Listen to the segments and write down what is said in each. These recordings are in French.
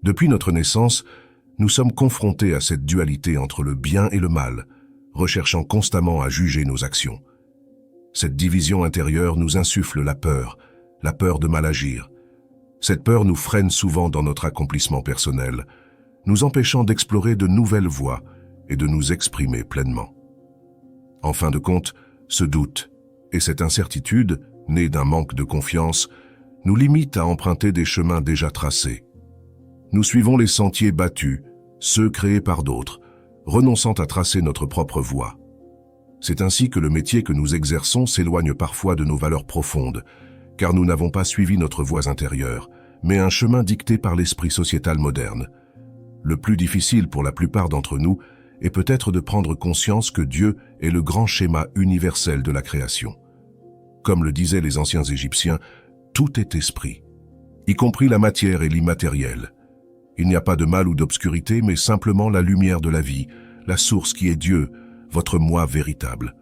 Depuis notre naissance, nous sommes confrontés à cette dualité entre le bien et le mal, recherchant constamment à juger nos actions. Cette division intérieure nous insuffle la peur de mal agir. Cette peur nous freine souvent dans notre accomplissement personnel, nous empêchant d'explorer de nouvelles voies et de nous exprimer pleinement. En fin de compte, ce doute et cette incertitude, née d'un manque de confiance, nous limitent à emprunter des chemins déjà tracés. Nous suivons les sentiers battus, ceux créés par d'autres, renonçant à tracer notre propre voie. C'est ainsi que le métier que nous exerçons s'éloigne parfois de nos valeurs profondes, car nous n'avons pas suivi notre voie intérieure, mais un chemin dicté par l'esprit sociétal moderne. Le plus difficile pour la plupart d'entre nous est peut-être de prendre conscience que Dieu est le grand schéma universel de la création. Comme le disaient les anciens Égyptiens, tout est esprit, y compris la matière et l'immatériel. Il n'y a pas de mal ou d'obscurité, mais simplement la lumière de la vie, la source qui est Dieu, votre moi véritable.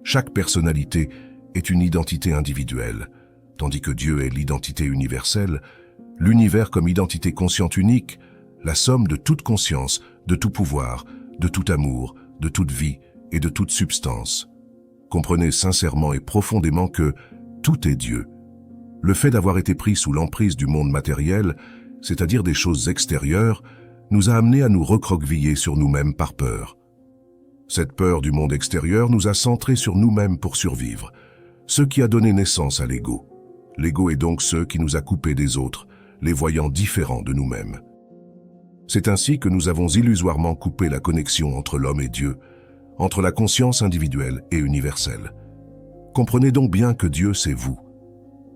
Chaque personnalité est une identité individuelle, tandis que Dieu est l'identité universelle, l'univers comme identité consciente unique, la somme de toute conscience, de tout pouvoir, de tout amour, de toute vie et de toute substance. Comprenez sincèrement et profondément que tout est Dieu. Le fait d'avoir été pris sous l'emprise du monde matériel, c'est-à-dire des choses extérieures, nous a amenés à nous recroqueviller sur nous-mêmes par peur. Cette peur du monde extérieur nous a centrés sur nous-mêmes pour survivre, ce qui a donné naissance à l'ego. L'ego est donc ce qui nous a coupés des autres, les voyant différents de nous-mêmes. C'est ainsi que nous avons illusoirement coupé la connexion entre l'homme et Dieu, entre la conscience individuelle et universelle. Comprenez donc bien que Dieu, c'est vous.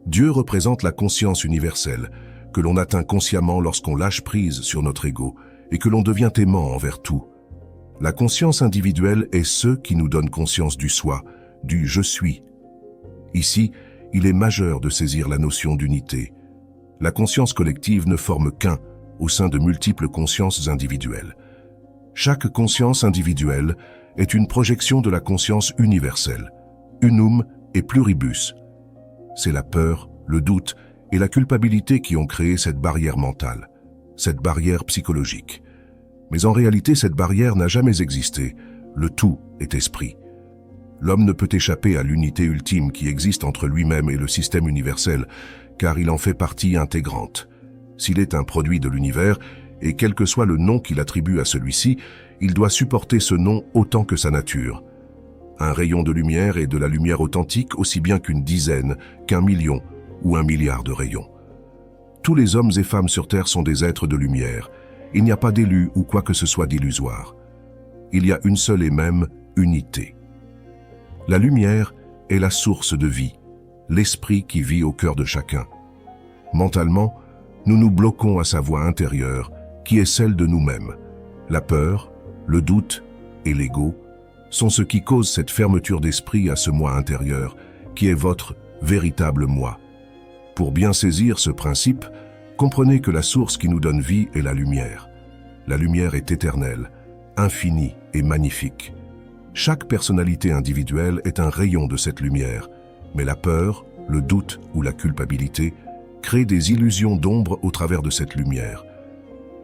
Dieu représente la conscience universelle, que l'on atteint consciemment lorsqu'on lâche prise sur notre ego et que l'on devient aimant envers tout. La conscience individuelle est ce qui nous donne conscience du soi, du « je suis ». Ici, il est majeur de saisir la notion d'unité. La conscience collective ne forme qu'un au sein de multiples consciences individuelles. Chaque conscience individuelle est une projection de la conscience universelle, unum et pluribus. C'est la peur, le doute et la culpabilité qui ont créé cette barrière mentale, cette barrière psychologique. Mais en réalité, cette barrière n'a jamais existé. Le tout est esprit. L'homme ne peut échapper à l'unité ultime qui existe entre lui-même et le système universel, car il en fait partie intégrante. S'il est un produit de l'univers, et quel que soit le nom qu'il attribue à celui-ci, il doit supporter ce nom autant que sa nature. Un rayon de lumière est de la lumière authentique aussi bien qu'une dizaine, qu'un million ou un milliard de rayons. Tous les hommes et femmes sur Terre sont des êtres de lumière. Il n'y a pas d'élu ou quoi que ce soit d'illusoire. Il y a une seule et même unité. La lumière est la source de vie, l'esprit qui vit au cœur de chacun. Mentalement, nous nous bloquons à sa voix intérieure, qui est celle de nous-mêmes. La peur, le doute et l'ego sont ce qui cause cette fermeture d'esprit à ce moi intérieur, qui est votre véritable moi. Pour bien saisir ce principe, comprenez que la source qui nous donne vie est la lumière. La lumière est éternelle, infinie et magnifique. Chaque personnalité individuelle est un rayon de cette lumière, mais la peur, le doute ou la culpabilité créent des illusions d'ombre au travers de cette lumière.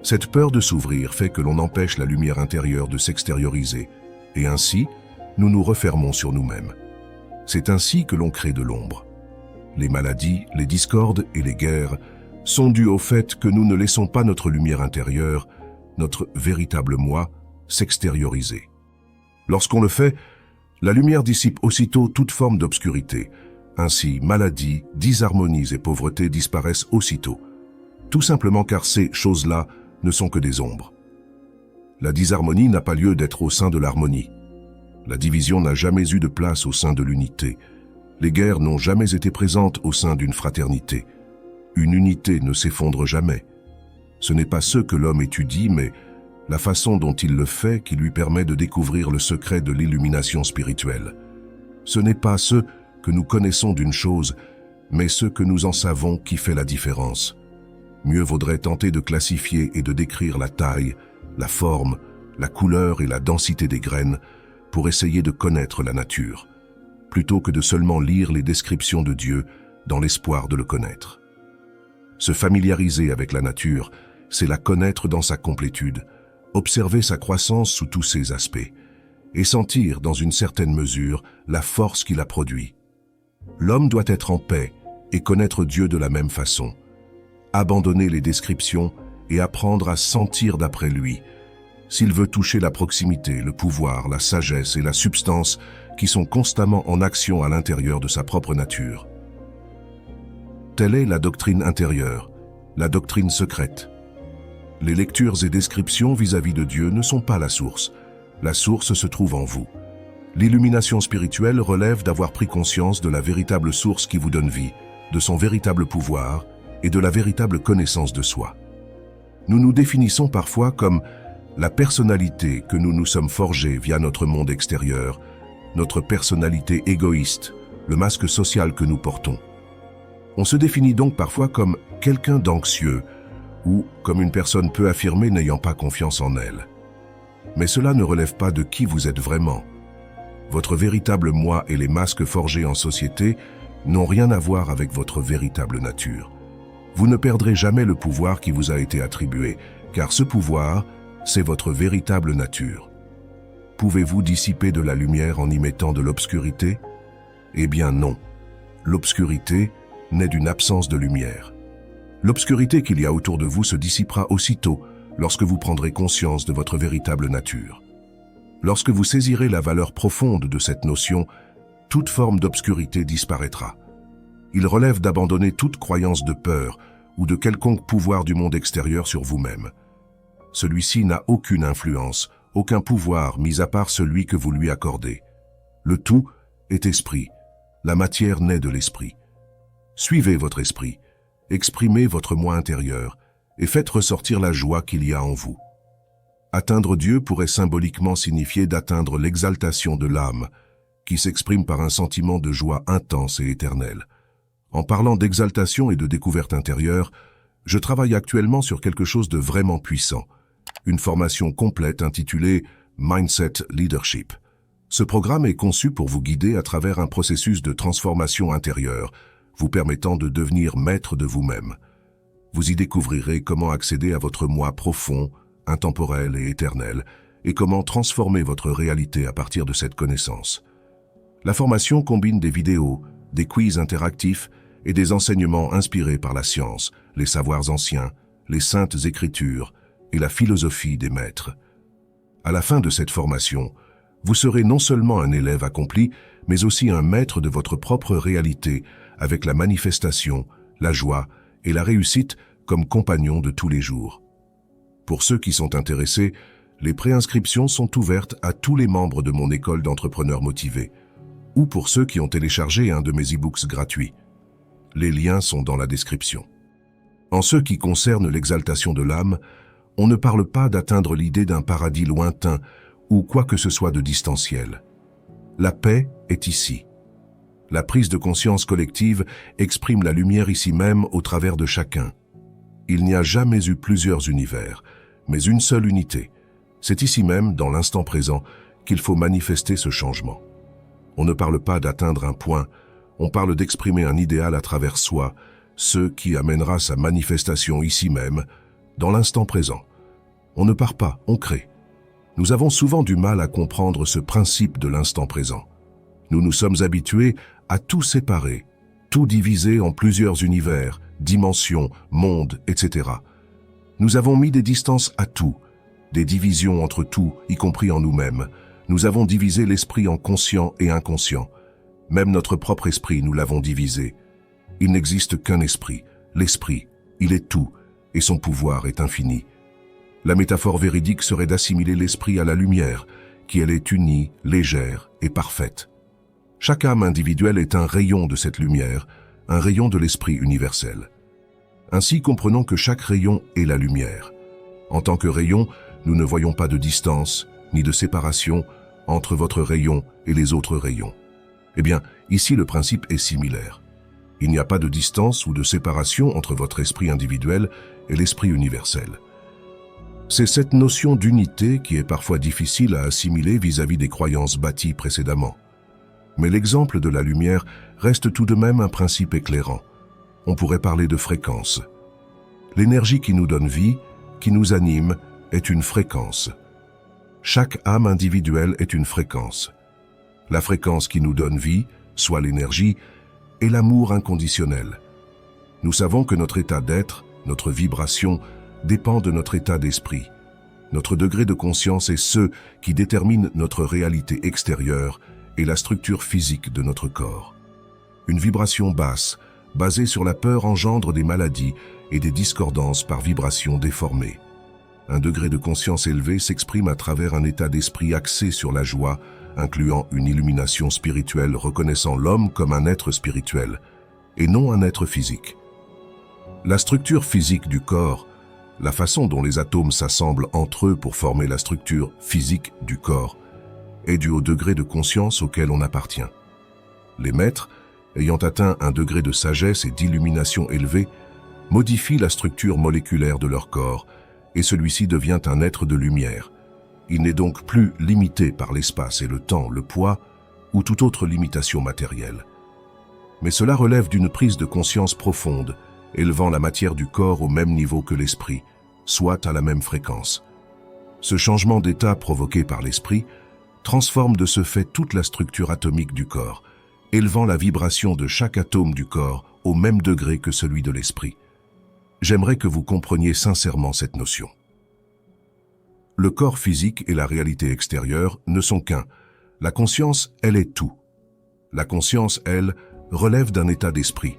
Cette peur de s'ouvrir fait que l'on empêche la lumière intérieure de s'extérioriser, et ainsi, nous nous refermons sur nous-mêmes. C'est ainsi que l'on crée de l'ombre. Les maladies, les discordes et les guerres sont dues au fait que nous ne laissons pas notre lumière intérieure, notre véritable moi, s'extérioriser. Lorsqu'on le fait, la lumière dissipe aussitôt toute forme d'obscurité. Ainsi, maladies, disharmonies et pauvreté disparaissent aussitôt, tout simplement car ces choses-là ne sont que des ombres. La disharmonie n'a pas lieu d'être au sein de l'harmonie. La division n'a jamais eu de place au sein de l'unité. Les guerres n'ont jamais été présentes au sein d'une fraternité. Une unité ne s'effondre jamais. Ce n'est pas ce que l'homme étudie, mais la façon dont il le fait qui lui permet de découvrir le secret de l'illumination spirituelle. Ce n'est pas ce que nous connaissons d'une chose, mais ce que nous en savons qui fait la différence. Mieux vaudrait tenter de classifier et de décrire la taille, la forme, la couleur et la densité des graines pour essayer de connaître la nature, plutôt que de seulement lire les descriptions de Dieu dans l'espoir de le connaître. Se familiariser avec la nature, c'est la connaître dans sa complétude, observer sa croissance sous tous ses aspects, et sentir, dans une certaine mesure, la force qui la produit. L'homme doit être en paix et connaître Dieu de la même façon, abandonner les descriptions et apprendre à sentir d'après lui, s'il veut toucher la proximité, le pouvoir, la sagesse et la substance qui sont constamment en action à l'intérieur de sa propre nature. Telle est la doctrine intérieure, la doctrine secrète. Les lectures et descriptions vis-à-vis de Dieu ne sont pas la source. La source se trouve en vous. L'illumination spirituelle relève d'avoir pris conscience de la véritable source qui vous donne vie, de son véritable pouvoir et de la véritable connaissance de soi. Nous nous définissons parfois comme la personnalité que nous nous sommes forgés via notre monde extérieur, notre personnalité égoïste, le masque social que nous portons. On se définit donc parfois comme quelqu'un d'anxieux ou comme une personne peu affirmée n'ayant pas confiance en elle. Mais cela ne relève pas de qui vous êtes vraiment. Votre véritable moi et les masques forgés en société n'ont rien à voir avec votre véritable nature. Vous ne perdrez jamais le pouvoir qui vous a été attribué, car ce pouvoir, c'est votre véritable nature. Pouvez-vous dissiper de la lumière en y mettant de l'obscurité? Eh bien non. L'obscurité naît d'une absence de lumière. L'obscurité qu'il y a autour de vous se dissipera aussitôt lorsque vous prendrez conscience de votre véritable nature. Lorsque vous saisirez la valeur profonde de cette notion, toute forme d'obscurité disparaîtra. Il relève d'abandonner toute croyance de peur ou de quelconque pouvoir du monde extérieur sur vous-même. Celui-ci n'a aucune influence, aucun pouvoir mis à part celui que vous lui accordez. Le tout est esprit. La matière naît de l'esprit. Suivez votre esprit, exprimez votre moi intérieur et faites ressortir la joie qu'il y a en vous. Atteindre Dieu pourrait symboliquement signifier d'atteindre l'exaltation de l'âme, qui s'exprime par un sentiment de joie intense et éternelle. En parlant d'exaltation et de découverte intérieure, je travaille actuellement sur quelque chose de vraiment puissant, une formation complète intitulée Mindset Leadership. Ce programme est conçu pour vous guider à travers un processus de transformation intérieure, vous permettant de devenir maître de vous-même. Vous y découvrirez comment accéder à votre moi profond, intemporel et éternel, et comment transformer votre réalité à partir de cette connaissance. La formation combine des vidéos, des quiz interactifs et des enseignements inspirés par la science, les savoirs anciens, les saintes écritures et la philosophie des maîtres. À la fin de cette formation, vous serez non seulement un élève accompli, mais aussi un maître de votre propre réalité, avec la manifestation, la joie et la réussite comme compagnons de tous les jours. Pour ceux qui sont intéressés, les préinscriptions sont ouvertes à tous les membres de mon école d'entrepreneurs motivés, ou pour ceux qui ont téléchargé un de mes e-books gratuits. Les liens sont dans la description. En ce qui concerne l'exaltation de l'âme, on ne parle pas d'atteindre l'idée d'un paradis lointain ou quoi que ce soit de distanciel. La paix est ici. La prise de conscience collective exprime la lumière ici même au travers de chacun. Il n'y a jamais eu plusieurs univers, mais une seule unité. C'est ici même, dans l'instant présent, qu'il faut manifester ce changement. On ne parle pas d'atteindre un point, on parle d'exprimer un idéal à travers soi, ce qui amènera sa manifestation ici même, dans l'instant présent. On ne part pas, on crée. Nous avons souvent du mal à comprendre ce principe de l'instant présent. Nous nous sommes habitués à tout séparer, tout diviser en plusieurs univers, dimensions, mondes, etc. Nous avons mis des distances à tout, des divisions entre tout, y compris en nous-mêmes. Nous avons divisé l'esprit en conscient et inconscient. Même notre propre esprit, nous l'avons divisé. Il n'existe qu'un esprit. L'esprit, il est tout, et son pouvoir est infini. La métaphore véridique serait d'assimiler l'esprit à la lumière, qui elle est unie, légère et parfaite. Chaque âme individuelle est un rayon de cette lumière, un rayon de l'esprit universel. Ainsi, comprenons que chaque rayon est la lumière. En tant que rayon, nous ne voyons pas de distance, ni de séparation entre votre rayon et les autres rayons. Eh bien, ici le principe est similaire. Il n'y a pas de distance ou de séparation entre votre esprit individuel et l'esprit universel. C'est cette notion d'unité qui est parfois difficile à assimiler vis-à-vis des croyances bâties précédemment. Mais l'exemple de la lumière reste tout de même un principe éclairant. On pourrait parler de fréquence. L'énergie qui nous donne vie, qui nous anime est une fréquence. Chaque âme individuelle est une fréquence. La fréquence qui nous donne vie, soit l'énergie, est l'amour inconditionnel. Nous savons que notre état d'être, notre vibration, dépend de notre état d'esprit. Notre degré de conscience est ce qui détermine notre réalité extérieure et la structure physique de notre corps. Une vibration basse, basée sur la peur, engendre des maladies et des discordances par vibration déformée. Un degré de conscience élevé s'exprime à travers un état d'esprit axé sur la joie, incluant une illumination spirituelle reconnaissant l'homme comme un être spirituel et non un être physique. La structure physique du corps, la façon dont les atomes s'assemblent entre eux pour former la structure physique du corps, est due au degré de conscience auquel on appartient. Les maîtres, ayant atteint un degré de sagesse et d'illumination élevé, modifient la structure moléculaire de leur corps et celui-ci devient un être de lumière. Il n'est donc plus limité par l'espace et le temps, le poids ou toute autre limitation matérielle. Mais cela relève d'une prise de conscience profonde, élevant la matière du corps au même niveau que l'esprit, soit à la même fréquence. Ce changement d'état provoqué par l'esprit transforme de ce fait toute la structure atomique du corps, élevant la vibration de chaque atome du corps au même degré que celui de l'esprit. J'aimerais que vous compreniez sincèrement cette notion. Le corps physique et la réalité extérieure ne sont qu'un. La conscience, elle est tout. La conscience, elle, relève d'un état d'esprit.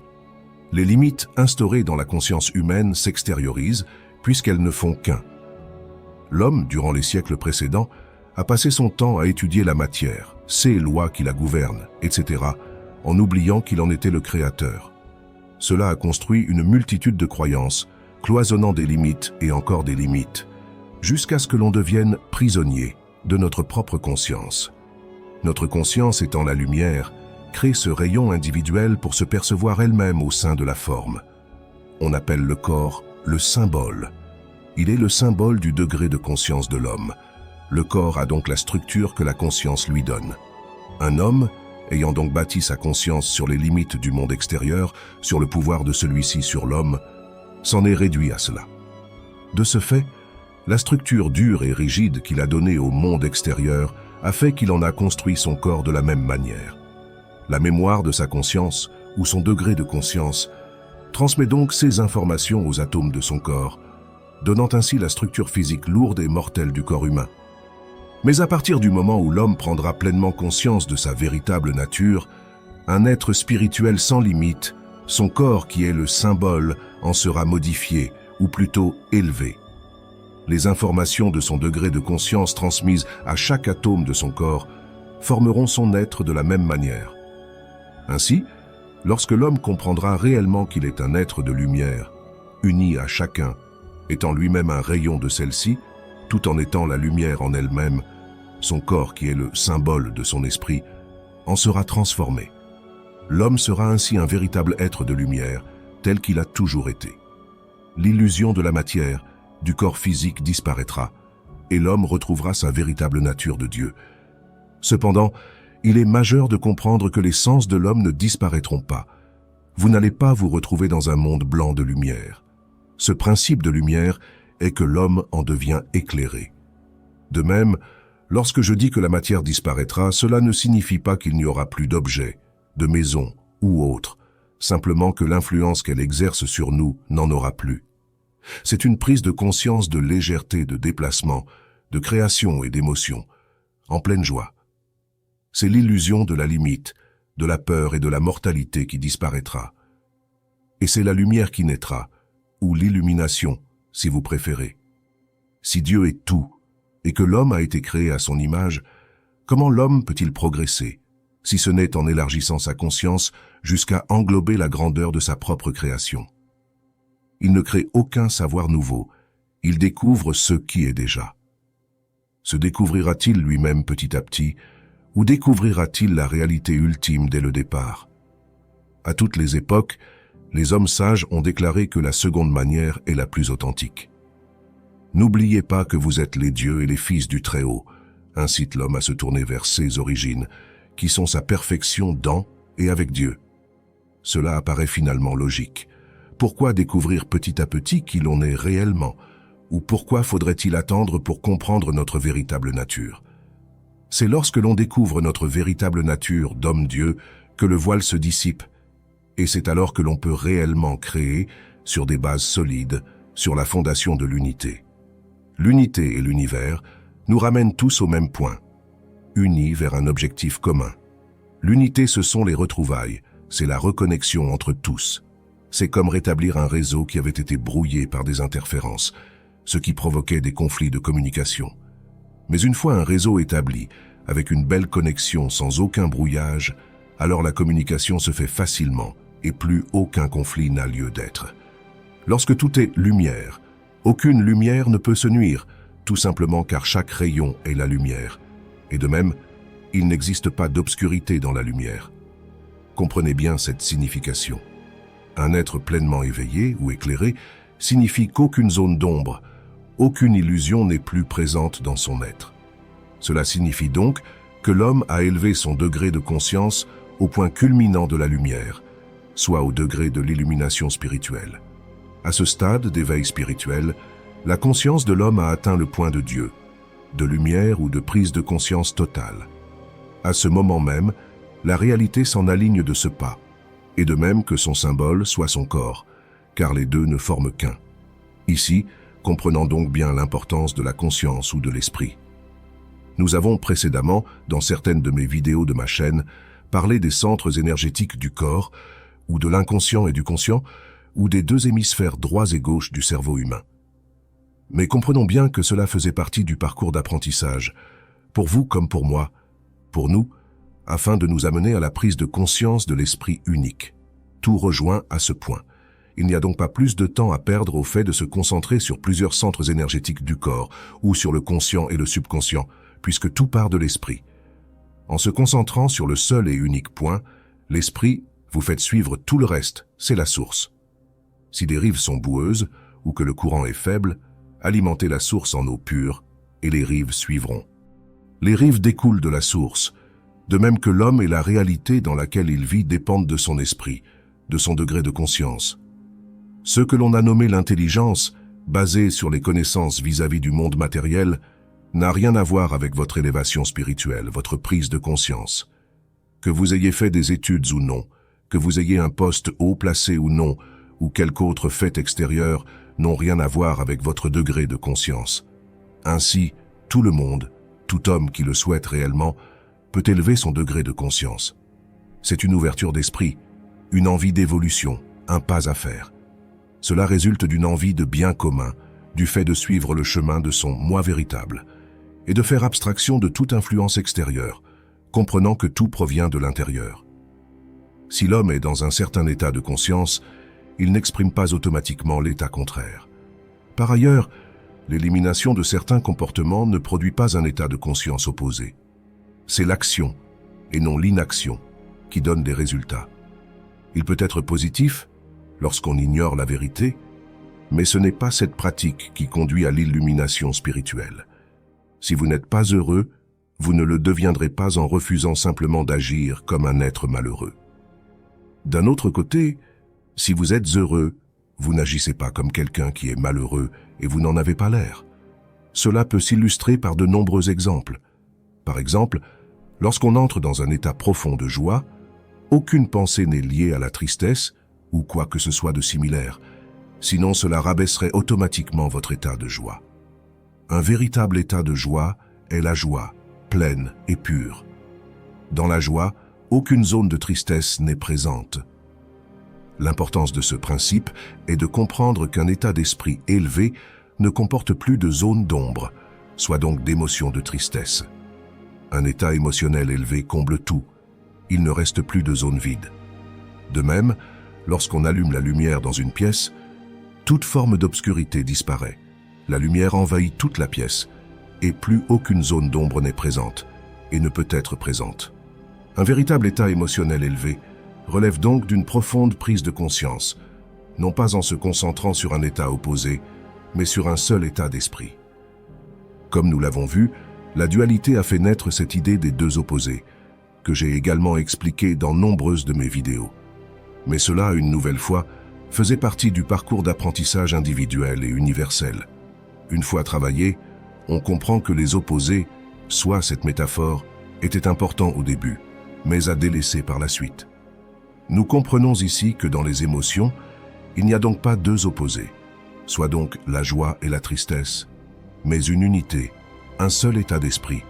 Les limites instaurées dans la conscience humaine s'extériorisent puisqu'elles ne font qu'un. L'homme, durant les siècles précédents, a passé son temps à étudier la matière, ses lois qui la gouvernent, etc., en oubliant qu'il en était le créateur. Cela a construit une multitude de croyances, cloisonnant des limites et encore des limites, jusqu'à ce que l'on devienne prisonnier de notre propre conscience. Notre conscience étant la lumière, crée ce rayon individuel pour se percevoir elle-même au sein de la forme. On appelle le corps le symbole. Il est le symbole du degré de conscience de l'homme. Le corps a donc la structure que la conscience lui donne. Un homme, ayant donc bâti sa conscience sur les limites du monde extérieur, sur le pouvoir de celui-ci sur l'homme, s'en est réduit à cela. De ce fait, la structure dure et rigide qu'il a donnée au monde extérieur a fait qu'il en a construit son corps de la même manière. La mémoire de sa conscience, ou son degré de conscience, transmet donc ces informations aux atomes de son corps, donnant ainsi la structure physique lourde et mortelle du corps humain. Mais à partir du moment où l'homme prendra pleinement conscience de sa véritable nature, un être spirituel sans limite, son corps qui est le symbole en sera modifié, ou plutôt élevé. Les informations de son degré de conscience transmises à chaque atome de son corps formeront son être de la même manière. Ainsi, lorsque l'homme comprendra réellement qu'il est un être de lumière, uni à chacun, étant lui-même un rayon de celle-ci, tout en étant la lumière en elle-même, son corps qui est le symbole de son esprit, en sera transformé. L'homme sera ainsi un véritable être de lumière, tel qu'il a toujours été. L'illusion de la matière, du corps physique disparaîtra, et l'homme retrouvera sa véritable nature de Dieu. Cependant, il est majeur de comprendre que les sens de l'homme ne disparaîtront pas. Vous n'allez pas vous retrouver dans un monde blanc de lumière. Ce principe de lumière est que l'homme en devient éclairé. De même, lorsque je dis que la matière disparaîtra, cela ne signifie pas qu'il n'y aura plus d'objets, de maisons ou autres, simplement que l'influence qu'elle exerce sur nous n'en aura plus. C'est une prise de conscience de légèreté, de déplacement, de création et d'émotion, en pleine joie. C'est l'illusion de la limite, de la peur et de la mortalité qui disparaîtra. Et c'est la lumière qui naîtra, ou l'illumination, si vous préférez. Si Dieu est tout, et que l'homme a été créé à son image, comment l'homme peut-il progresser, si ce n'est en élargissant sa conscience jusqu'à englober la grandeur de sa propre création? Il ne crée aucun savoir nouveau, il découvre ce qui est déjà. Se découvrira-t-il lui-même petit à petit, ou découvrira-t-il la réalité ultime dès le départ? À toutes les époques, les hommes sages ont déclaré que la seconde manière est la plus authentique. N'oubliez pas que vous êtes les dieux et les fils du Très-Haut, incite l'homme à se tourner vers ses origines, qui sont sa perfection dans et avec Dieu. Cela apparaît finalement logique. Pourquoi découvrir petit à petit qui l'on est réellement, Ou pourquoi faudrait-il attendre pour comprendre notre véritable nature? C'est lorsque l'on découvre notre véritable nature d'homme-dieu que le voile se dissipe, et c'est alors que l'on peut réellement créer, sur des bases solides, sur la fondation de l'unité. L'unité et l'univers nous ramènent tous au même point, unis vers un objectif commun. L'unité, ce sont les retrouvailles, c'est la reconnexion entre tous. C'est comme rétablir un réseau qui avait été brouillé par des interférences, ce qui provoquait des conflits de communication. Mais une fois un réseau établi, avec une belle connexion sans aucun brouillage, alors la communication se fait facilement et plus aucun conflit n'a lieu d'être. Lorsque tout est lumière, aucune lumière ne peut se nuire, tout simplement car chaque rayon est la lumière. Et de même, il n'existe pas d'obscurité dans la lumière. Comprenez bien cette signification. Un être pleinement éveillé ou éclairé signifie qu'aucune zone d'ombre, aucune illusion n'est plus présente dans son être. Cela signifie donc que l'homme a élevé son degré de conscience au point culminant de la lumière, soit au degré de l'illumination spirituelle. À ce stade d'éveil spirituel, la conscience de l'homme a atteint le point de Dieu, de lumière ou de prise de conscience totale. À ce moment même, la réalité s'en aligne de ce pas, et de même que son symbole soit son corps, car les deux ne forment qu'un. Ici, comprenant donc bien l'importance de la conscience ou de l'esprit. Nous avons précédemment, dans certaines de mes vidéos de ma chaîne, parlé des centres énergétiques du corps, ou de l'inconscient et du conscient, ou des deux hémisphères droits et gauche du cerveau humain. Mais comprenons bien que cela faisait partie du parcours d'apprentissage, pour vous comme pour moi, pour nous, afin de nous amener à la prise de conscience de l'esprit unique. Tout rejoint à ce point. Il n'y a donc pas plus de temps à perdre au fait de se concentrer sur plusieurs centres énergétiques du corps, ou sur le conscient et le subconscient, puisque tout part de l'esprit. En se concentrant sur le seul et unique point, l'esprit, vous faites suivre tout le reste, c'est la source. Si des rives sont boueuses, ou que le courant est faible, alimentez la source en eau pure, et les rives suivront. Les rives découlent de la source, de même que l'homme et la réalité dans laquelle il vit dépendent de son esprit, de son degré de conscience. Ce que l'on a nommé l'intelligence, basée sur les connaissances vis-à-vis du monde matériel, n'a rien à voir avec votre élévation spirituelle, votre prise de conscience. Que vous ayez fait des études ou non, que vous ayez un poste haut placé ou non, ou quelque autre fait extérieur, n'ont rien à voir avec votre degré de conscience. Ainsi, tout le monde, tout homme qui le souhaite réellement, peut élever son degré de conscience. C'est une ouverture d'esprit, une envie d'évolution, un pas à faire. Cela résulte d'une envie de bien commun, du fait de suivre le chemin de son moi véritable, et de faire abstraction de toute influence extérieure, comprenant que tout provient de l'intérieur. Si l'homme est dans un certain état de conscience, il n'exprime pas automatiquement l'état contraire. Par ailleurs, l'élimination de certains comportements ne produit pas un état de conscience opposé. C'est l'action, et non l'inaction, qui donne des résultats. Il peut être positif, lorsqu'on ignore la vérité, mais ce n'est pas cette pratique qui conduit à l'illumination spirituelle. Si vous n'êtes pas heureux, vous ne le deviendrez pas en refusant simplement d'agir comme un être malheureux. D'un autre côté, si vous êtes heureux, vous n'agissez pas comme quelqu'un qui est malheureux et vous n'en avez pas l'air. Cela peut s'illustrer par de nombreux exemples. Par exemple, lorsqu'on entre dans un état profond de joie, aucune pensée n'est liée à la tristesse ou quoi que ce soit de similaire, sinon cela rabaisserait automatiquement votre état de joie. Un véritable état de joie est la joie, pleine et pure. Dans la joie, aucune zone de tristesse n'est présente. L'importance de ce principe est de comprendre qu'un état d'esprit élevé ne comporte plus de zone d'ombre, soit donc d'émotions de tristesse. Un état émotionnel élevé comble tout. Il ne reste plus de zone vide. De même, lorsqu'on allume la lumière dans une pièce, toute forme d'obscurité disparaît. La lumière envahit toute la pièce, et plus aucune zone d'ombre n'est présente, et ne peut être présente. Un véritable état émotionnel élevé relève donc d'une profonde prise de conscience, non pas en se concentrant sur un état opposé, mais sur un seul état d'esprit. Comme nous l'avons vu, la dualité a fait naître cette idée des deux opposés, que j'ai également expliqué dans nombreuses de mes vidéos. Mais cela, une nouvelle fois, faisait partie du parcours d'apprentissage individuel et universel. Une fois travaillé, on comprend que les opposés, soit cette métaphore, étaient importants au début, mais à délaisser par la suite. Nous comprenons ici que dans les émotions, il n'y a donc pas deux opposés, soit donc la joie et la tristesse, mais une unité, un seul état d'esprit.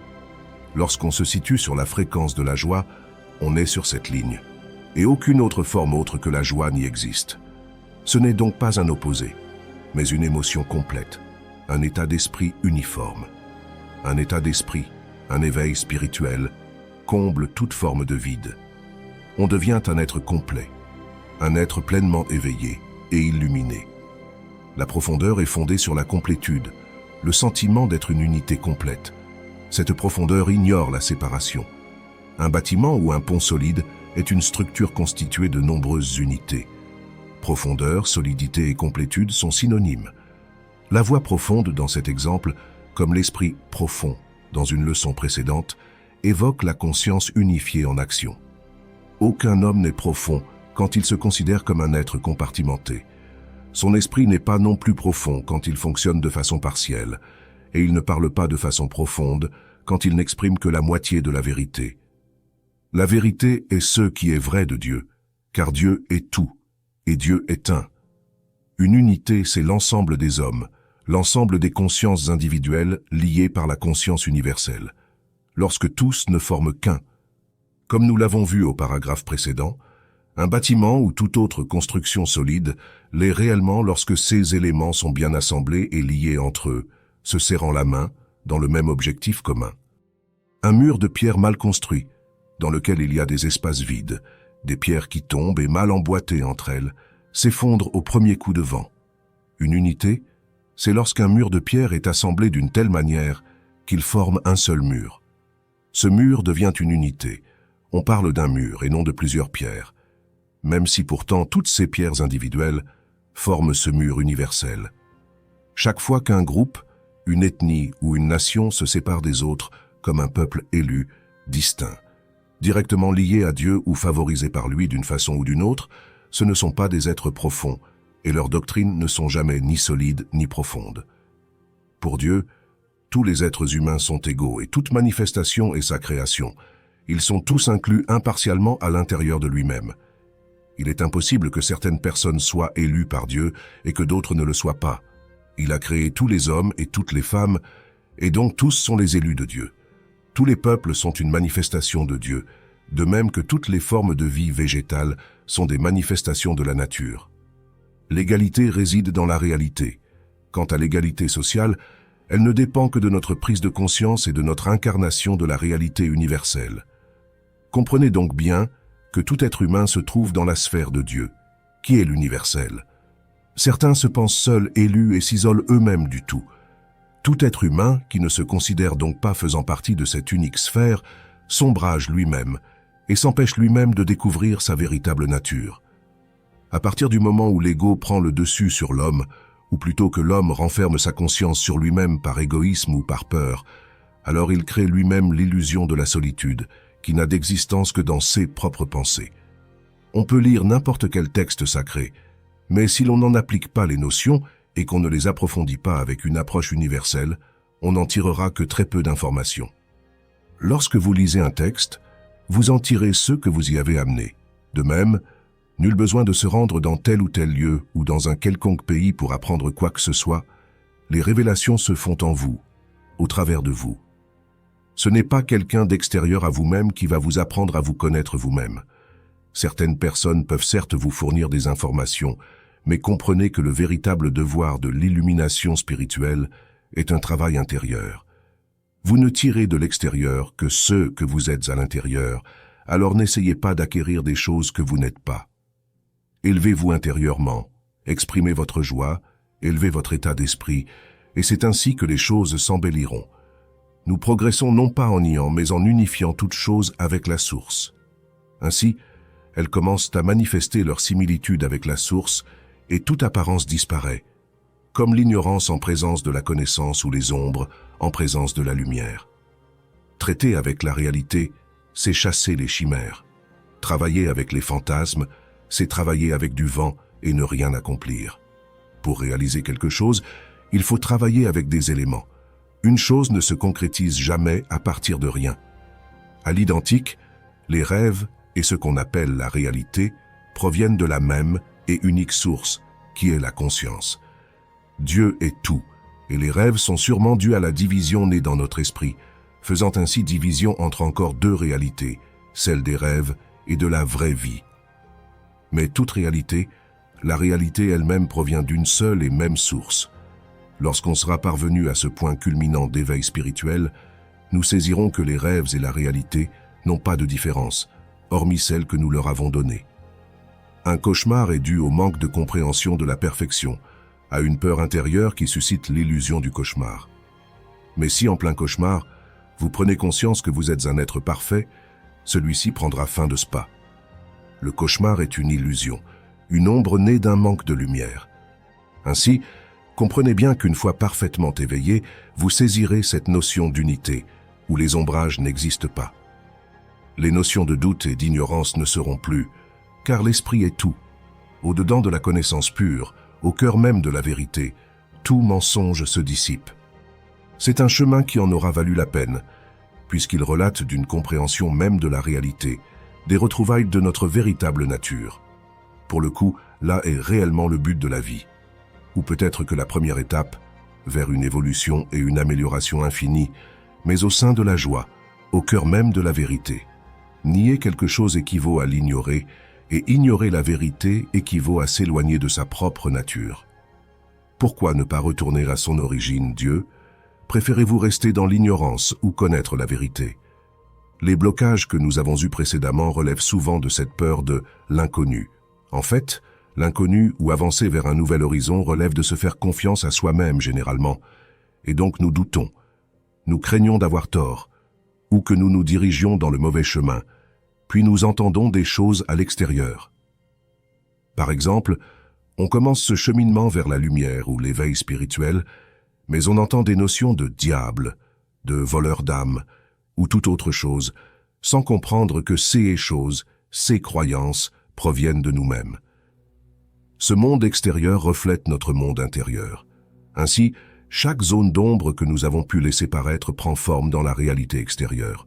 Lorsqu'on se situe sur la fréquence de la joie, on est sur cette ligne, et aucune autre forme autre que la joie n'y existe. Ce n'est donc pas un opposé, mais une émotion complète, un état d'esprit uniforme. Un état d'esprit, un éveil spirituel, comble toute forme de vide. On devient un être complet, un être pleinement éveillé et illuminé. La profondeur est fondée sur la complétude, le sentiment d'être une unité complète. Cette profondeur ignore la séparation. Un bâtiment ou un pont solide est une structure constituée de nombreuses unités. Profondeur, solidité et complétude sont synonymes. La voix profonde dans cet exemple, comme l'esprit profond dans une leçon précédente, évoque la conscience unifiée en action. Aucun homme n'est profond quand il se considère comme un être compartimenté. Son esprit n'est pas non plus profond quand il fonctionne de façon partielle, et il ne parle pas de façon profonde quand il n'exprime que la moitié de la vérité. La vérité est ce qui est vrai de Dieu, car Dieu est tout, et Dieu est un. Une unité, c'est l'ensemble des hommes, l'ensemble des consciences individuelles liées par la conscience universelle, lorsque tous ne forment qu'un. Comme nous l'avons vu au paragraphe précédent, un bâtiment ou toute autre construction solide l'est réellement lorsque ces éléments sont bien assemblés et liés entre eux, se serrant la main dans le même objectif commun. Un mur de pierre mal construit, dans lequel il y a des espaces vides, des pierres qui tombent et mal emboîtées entre elles, s'effondrent au premier coup de vent. Une unité, c'est lorsqu'un mur de pierre est assemblé d'une telle manière qu'il forme un seul mur. Ce mur devient une unité. On parle d'un mur et non de plusieurs pierres, même si pourtant toutes ces pierres individuelles forment ce mur universel. Chaque fois qu'un groupe, une ethnie ou une nation se sépare des autres comme un peuple élu, distinct, directement lié à Dieu ou favorisé par lui d'une façon ou d'une autre, ce ne sont pas des êtres profonds, et leurs doctrines ne sont jamais ni solides ni profondes. Pour Dieu, tous les êtres humains sont égaux et toute manifestation est sa création. Ils sont tous inclus impartialement à l'intérieur de lui-même. Il est impossible que certaines personnes soient élues par Dieu et que d'autres ne le soient pas. Il a créé tous les hommes et toutes les femmes, et donc tous sont les élus de Dieu. Tous les peuples sont une manifestation de Dieu, de même que toutes les formes de vie végétale sont des manifestations de la nature. L'égalité réside dans la réalité. Quant à l'égalité sociale, elle ne dépend que de notre prise de conscience et de notre incarnation de la réalité universelle. Comprenez donc bien que tout être humain se trouve dans la sphère de Dieu, qui est l'universel. Certains se pensent seuls, élus et s'isolent eux-mêmes du tout. Tout être humain, qui ne se considère donc pas faisant partie de cette unique sphère, s'ombrage lui-même et s'empêche lui-même de découvrir sa véritable nature. À partir du moment où l'ego prend le dessus sur l'homme, ou plutôt que l'homme renferme sa conscience sur lui-même par égoïsme ou par peur, alors il crée lui-même l'illusion de la solitude, qui n'a d'existence que dans ses propres pensées. On peut lire n'importe quel texte sacré, mais si l'on n'en applique pas les notions et qu'on ne les approfondit pas avec une approche universelle, on n'en tirera que très peu d'informations. Lorsque vous lisez un texte, vous en tirez ce que vous y avez amené. De même, nul besoin de se rendre dans tel ou tel lieu ou dans un quelconque pays pour apprendre quoi que ce soit. Les révélations se font en vous, au travers de vous. Ce n'est pas quelqu'un d'extérieur à vous-même qui va vous apprendre à vous connaître vous-même. Certaines personnes peuvent certes vous fournir des informations, mais comprenez que le véritable devoir de l'illumination spirituelle est un travail intérieur. Vous ne tirez de l'extérieur que ce que vous êtes à l'intérieur, alors n'essayez pas d'acquérir des choses que vous n'êtes pas. Élevez-vous intérieurement, exprimez votre joie, élevez votre état d'esprit, et c'est ainsi que les choses s'embelliront. Nous progressons non pas en niant, mais en unifiant toutes choses avec la source. Ainsi, elles commencent à manifester leur similitude avec la source, et toute apparence disparaît, comme l'ignorance en présence de la connaissance ou les ombres en présence de la lumière. Traiter avec la réalité, c'est chasser les chimères. Travailler avec les fantasmes, c'est travailler avec du vent et ne rien accomplir. Pour réaliser quelque chose, Il faut travailler avec des éléments. Une chose ne se concrétise jamais à partir de rien. À l'identique, les rêves et ce qu'on appelle la réalité proviennent de la même et unique source, qui est la conscience. Dieu est tout, et les rêves sont sûrement dus à la division née dans notre esprit, faisant ainsi division entre encore deux réalités, celle des rêves et de la vraie vie. Mais toute réalité, la réalité elle-même provient d'une seule et même source. Lorsqu'on sera parvenu à ce point culminant d'éveil spirituel, nous saisirons que les rêves et la réalité n'ont pas de différence, hormis celle que nous leur avons donnée. Un cauchemar est dû au manque de compréhension de la perfection, à une peur intérieure qui suscite l'illusion du cauchemar. Mais si en plein cauchemar, vous prenez conscience que vous êtes un être parfait, celui-ci prendra fin de ce pas. Le cauchemar est une illusion, une ombre née d'un manque de lumière. Ainsi, comprenez bien qu'une fois parfaitement éveillé, vous saisirez cette notion d'unité, où les ombrages n'existent pas. Les notions de doute et d'ignorance ne seront plus, car l'esprit est tout. Au-dedans de la connaissance pure, au cœur même de la vérité, tout mensonge se dissipe. C'est un chemin qui en aura valu la peine, puisqu'il relate d'une compréhension même de la réalité, des retrouvailles de notre véritable nature. Pour le coup, là est réellement le but de la vie. Ou peut-être que la première étape, vers une évolution et une amélioration infinie, mais au sein de la joie, au cœur même de la vérité. Nier quelque chose équivaut à l'ignorer, et ignorer la vérité équivaut à s'éloigner de sa propre nature. Pourquoi ne pas retourner à son origine, Dieu? Préférez-vous rester dans l'ignorance ou connaître la vérité? Les blocages que nous avons eus précédemment relèvent souvent de cette peur de l'inconnu. En fait, l'inconnu ou avancer vers un nouvel horizon relève de se faire confiance à soi-même généralement, et donc nous doutons, nous craignons d'avoir tort, ou que nous nous dirigions dans le mauvais chemin, puis nous entendons des choses à l'extérieur. Par exemple, on commence ce cheminement vers la lumière ou l'éveil spirituel, mais on entend des notions de diable, de voleur d'âme, ou toute autre chose, sans comprendre que ces choses, ces croyances, proviennent de nous-mêmes. Ce monde extérieur reflète notre monde intérieur. Ainsi, chaque zone d'ombre que nous avons pu laisser paraître prend forme dans la réalité extérieure.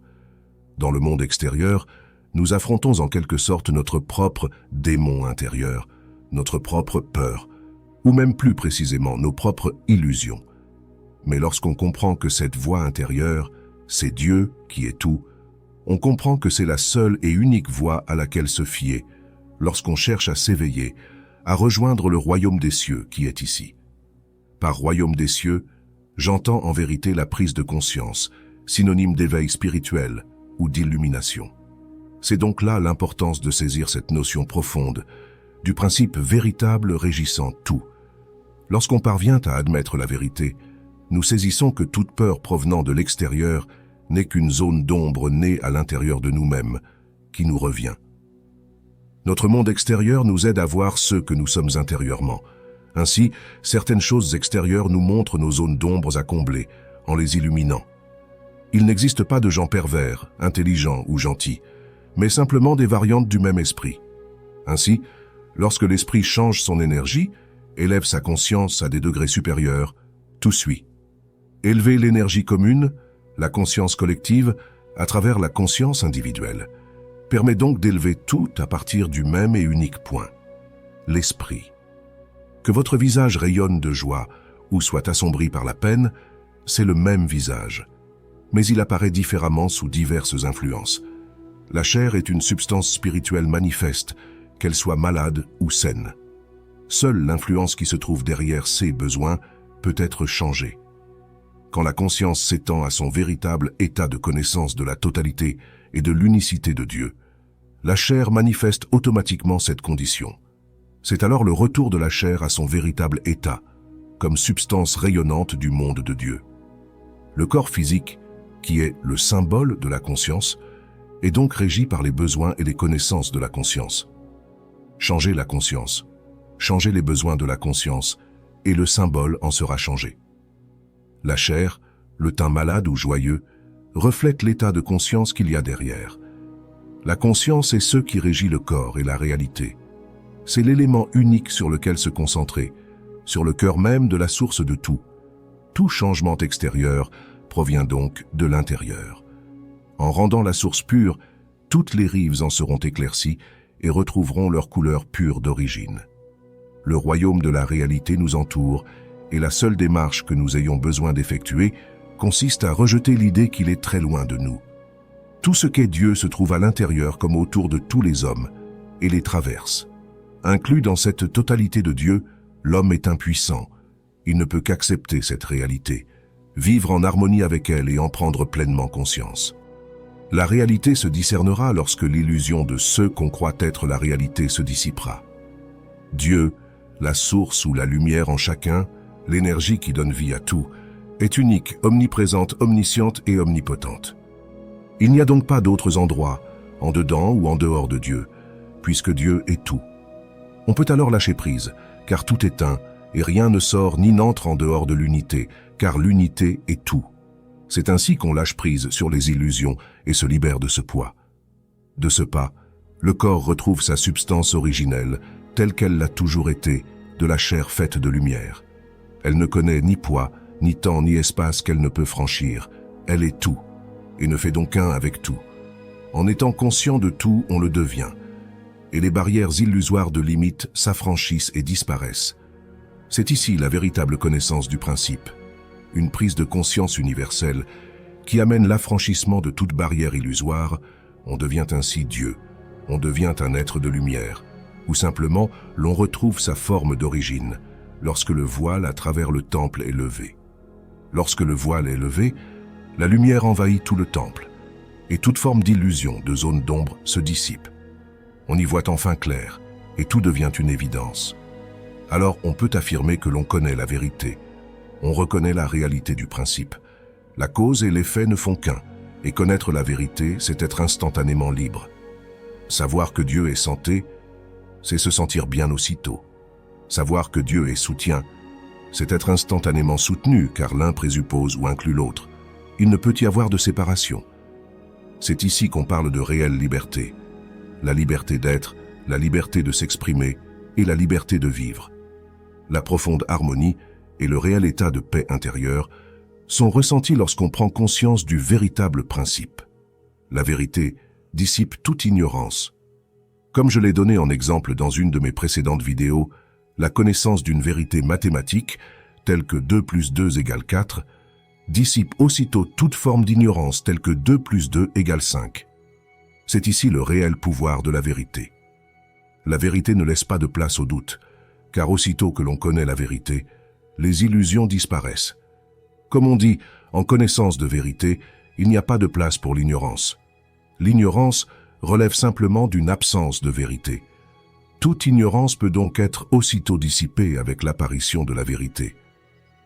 Dans le monde extérieur, nous affrontons en quelque sorte notre propre démon intérieur, notre propre peur, ou même plus précisément nos propres illusions. Mais lorsqu'on comprend que cette voix intérieure, c'est Dieu qui est tout, on comprend que c'est la seule et unique voie à laquelle se fier, lorsqu'on cherche à s'éveiller, à rejoindre le royaume des cieux qui est ici. Par royaume des cieux, j'entends en vérité la prise de conscience, synonyme d'éveil spirituel ou d'illumination. C'est donc là l'importance de saisir cette notion profonde, du principe véritable régissant tout. Lorsqu'on parvient à admettre la vérité, nous saisissons que toute peur provenant de l'extérieur n'est qu'une zone d'ombre née à l'intérieur de nous-mêmes, qui nous revient. Notre monde extérieur nous aide à voir ce que nous sommes intérieurement. Ainsi, certaines choses extérieures nous montrent nos zones d'ombres à combler, en les illuminant. Il n'existe pas de gens pervers, intelligents ou gentils, mais simplement des variantes du même esprit. Ainsi, lorsque l'esprit change son énergie, élève sa conscience à des degrés supérieurs, tout suit. Élever l'énergie commune, la conscience collective, à travers la conscience individuelle, permet donc d'élever tout à partir du même et unique point, l'esprit. Que votre visage rayonne de joie ou soit assombri par la peine, c'est le même visage, mais il apparaît différemment sous diverses influences. La chair est une substance spirituelle manifeste, qu'elle soit malade ou saine. Seule l'influence qui se trouve derrière ces besoins peut être changée. Quand la conscience s'étend à son véritable état de connaissance de la totalité et de l'unicité de Dieu, la chair manifeste automatiquement cette condition. C'est alors le retour de la chair à son véritable état, comme substance rayonnante du monde de Dieu. Le corps physique, qui est le symbole de la conscience, est donc régi par les besoins et les connaissances de la conscience. Changez la conscience, changez les besoins de la conscience, et le symbole en sera changé. La chair, le teint malade ou joyeux, reflète l'état de conscience qu'il y a derrière. La conscience est ce qui régit le corps et la réalité. C'est l'élément unique sur lequel se concentrer, sur le cœur même de la source de tout, Tout changement extérieur provient donc de l'intérieur. En rendant la source pure, toutes les rives en seront éclaircies et retrouveront leur couleur pure d'origine. Le royaume de la réalité nous entoure et la seule démarche que nous ayons besoin d'effectuer consiste à rejeter l'idée qu'il est très loin de nous. Tout ce qu'est Dieu se trouve à l'intérieur comme autour de tous les hommes et les traverse. Inclus dans cette totalité de Dieu, l'homme est impuissant. Il ne peut qu'accepter cette réalité, vivre en harmonie avec elle et en prendre pleinement conscience. La réalité se discernera lorsque l'illusion de ce qu'on croit être la réalité se dissipera. Dieu, la source ou la lumière en chacun, l'énergie qui donne vie à tout, est unique, omniprésente, omnisciente et omnipotente. Il n'y a donc pas d'autres endroits, en dedans ou en dehors de Dieu, puisque Dieu est tout. On peut alors lâcher prise, car tout est un, et rien ne sort ni n'entre en dehors de l'unité, car l'unité est tout. C'est ainsi qu'on lâche prise sur les illusions et se libère de ce poids. De ce pas, le corps retrouve sa substance originelle, telle qu'elle l'a toujours été, de la chair faite de lumière. Elle ne connaît ni poids, ni temps, ni espace qu'elle ne peut franchir. Elle est tout, et ne fait donc un avec tout. En étant conscient de tout, on le devient, et les barrières illusoires de limites s'affranchissent et disparaissent. C'est ici la véritable connaissance du principe, une prise de conscience universelle qui amène l'affranchissement de toute barrière illusoire. On devient ainsi Dieu, on devient un être de lumière, ou simplement l'on retrouve sa forme d'origine, lorsque le voile à travers le temple est levé. Lorsque le voile est levé, la lumière envahit tout le temple, et toute forme d'illusion, de zone d'ombre se dissipe. On y voit enfin clair, et tout devient une évidence. Alors on peut affirmer que l'on connaît la vérité. On reconnaît la réalité du principe. La cause et l'effet ne font qu'un, et connaître la vérité, c'est être instantanément libre. Savoir que Dieu est santé, c'est se sentir bien aussitôt. Savoir que Dieu est soutien, c'est être instantanément soutenu, car l'un présuppose ou inclut l'autre. Il ne peut y avoir de séparation. C'est ici qu'on parle de réelle liberté. La liberté d'être, la liberté de s'exprimer et la liberté de vivre. La profonde harmonie et le réel état de paix intérieure sont ressentis lorsqu'on prend conscience du véritable principe. La vérité dissipe toute ignorance. Comme je l'ai donné en exemple dans une de mes précédentes vidéos, la connaissance d'une vérité mathématique, telle que 2 plus 2 égale 4, dissipe aussitôt toute forme d'ignorance telle que 2 plus 2 égale 5. C'est ici le réel pouvoir de la vérité. La vérité ne laisse pas de place au doute, car aussitôt que l'on connaît la vérité, les illusions disparaissent. Comme on dit, en connaissance de vérité, il n'y a pas de place pour l'ignorance. L'ignorance relève simplement d'une absence de vérité. Toute ignorance peut donc être aussitôt dissipée avec l'apparition de la vérité.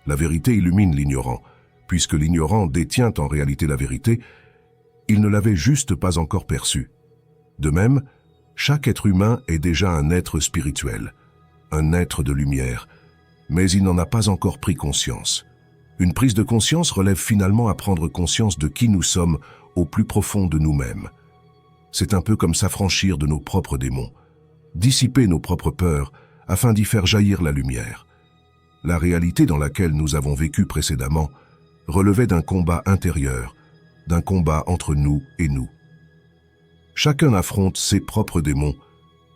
La vérité illumine l'ignorant. Puisque l'ignorant détient en réalité la vérité, il ne l'avait juste pas encore perçue. De même, chaque être humain est déjà un être spirituel, un être de lumière, mais il n'en a pas encore pris conscience. Une prise de conscience relève finalement à prendre conscience de qui nous sommes au plus profond de nous-mêmes. C'est un peu comme s'affranchir de nos propres démons, dissiper nos propres peurs afin d'y faire jaillir la lumière. La réalité dans laquelle nous avons vécu précédemment relevait d'un combat intérieur, d'un combat entre nous et nous. Chacun affronte ses propres démons,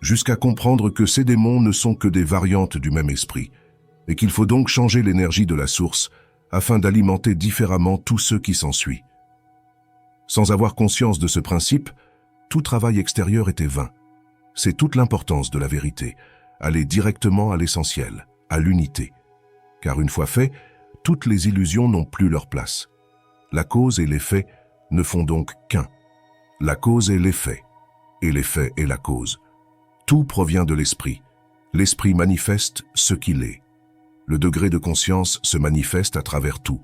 jusqu'à comprendre que ces démons ne sont que des variantes du même esprit, et qu'il faut donc changer l'énergie de la source afin d'alimenter différemment tous ceux qui s'ensuit. Sans avoir conscience de ce principe, tout travail extérieur était vain. C'est toute l'importance de la vérité, aller directement à l'essentiel, à l'unité. Car une fois fait, toutes les illusions n'ont plus leur place. La cause et l'effet ne font donc qu'un. La cause est l'effet, et l'effet est la cause. Tout provient de l'esprit. L'esprit manifeste ce qu'il est. Le degré de conscience se manifeste à travers tout.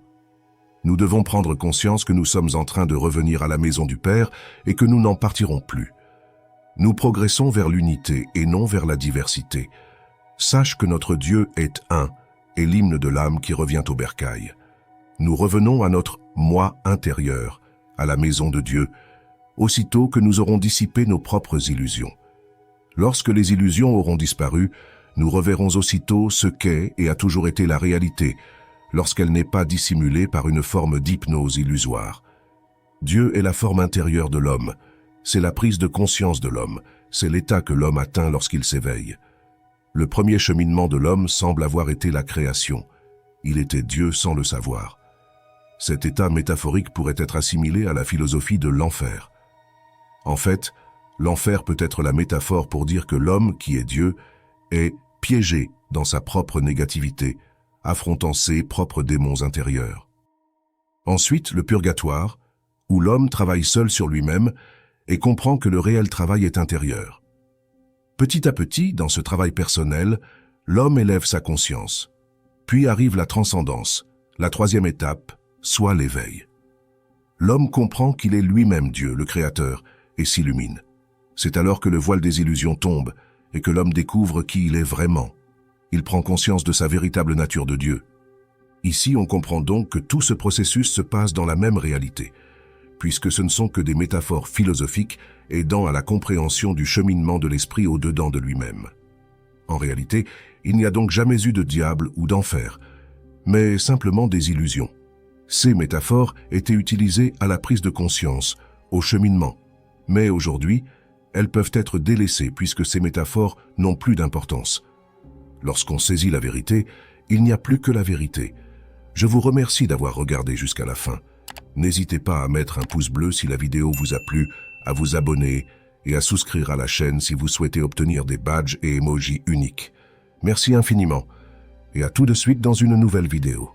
Nous devons prendre conscience que nous sommes en train de revenir à la maison du Père et que nous n'en partirons plus. Nous progressons vers l'unité et non vers la diversité. Sache que notre Dieu est un, et l'hymne de l'âme qui revient au bercail. Nous revenons à notre moi intérieur, à la maison de Dieu, aussitôt que nous aurons dissipé nos propres illusions. Lorsque les illusions auront disparu, nous reverrons aussitôt ce qu'est et a toujours été la réalité, lorsqu'elle n'est pas dissimulée par une forme d'hypnose illusoire. Dieu est la forme intérieure de l'homme, c'est la prise de conscience de l'homme, c'est l'état que l'homme atteint lorsqu'il s'éveille. Le premier cheminement de l'homme semble avoir été la création. Il était Dieu sans le savoir. Cet état métaphorique pourrait être assimilé à la philosophie de l'enfer. En fait, l'enfer peut être la métaphore pour dire que l'homme, qui est Dieu, est piégé dans sa propre négativité, affrontant ses propres démons intérieurs. Ensuite, le purgatoire, où l'homme travaille seul sur lui-même et comprend que le réel travail est intérieur. Petit à petit, dans ce travail personnel, l'homme élève sa conscience. Puis arrive la transcendance, la troisième étape, soit l'éveil. L'homme comprend qu'il est lui-même Dieu, le Créateur, et s'illumine. C'est alors que le voile des illusions tombe et que l'homme découvre qui il est vraiment. Il prend conscience de sa véritable nature de Dieu. Ici, on comprend donc que tout ce processus se passe dans la même réalité, puisque ce ne sont que des métaphores philosophiques aidant à la compréhension du cheminement de l'esprit au-dedans de lui-même. En réalité, il n'y a donc jamais eu de diable ou d'enfer, mais simplement des illusions. Ces métaphores étaient utilisées à la prise de conscience, au cheminement, mais aujourd'hui, elles peuvent être délaissées puisque ces métaphores n'ont plus d'importance. Lorsqu'on saisit la vérité, il n'y a plus que la vérité. Je vous remercie d'avoir regardé jusqu'à la fin. N'hésitez pas à mettre un pouce bleu si la vidéo vous a plu, à vous abonner et à souscrire à la chaîne si vous souhaitez obtenir des badges et emojis uniques. Merci infiniment et à tout de suite dans une nouvelle vidéo.